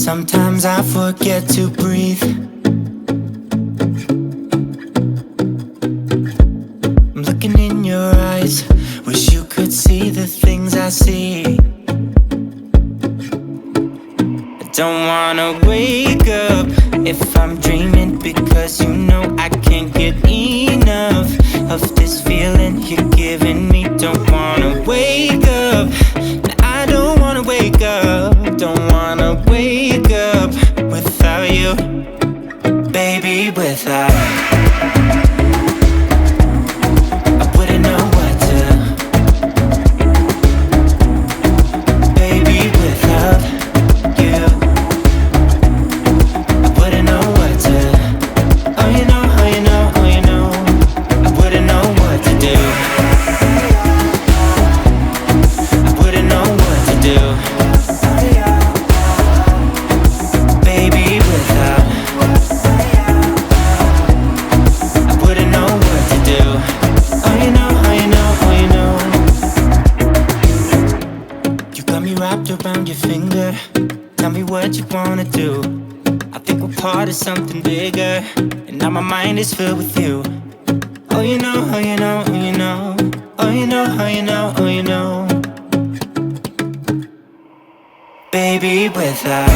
Sometimes I forget to breathe. I'm looking in your eyes, wish you could see the things I see. I don't wanna wake up if I'm dreaming, because you know I can't get enough of this feeling you're giving me. Don't wanna wake up, I don't wanna wake up. Don't wanna wake up without you, baby, without. I wouldn't know what to, baby, without you. I wouldn't know what to, oh you know, oh you know, oh you know. I wouldn't know what to do. I wouldn't know what to do. Around your finger, tell me what you wanna do. I think we're part of something bigger, and now my mind is filled with you. Oh you know, oh you know, oh you know. Oh you know, oh you know, oh you know. Baby, without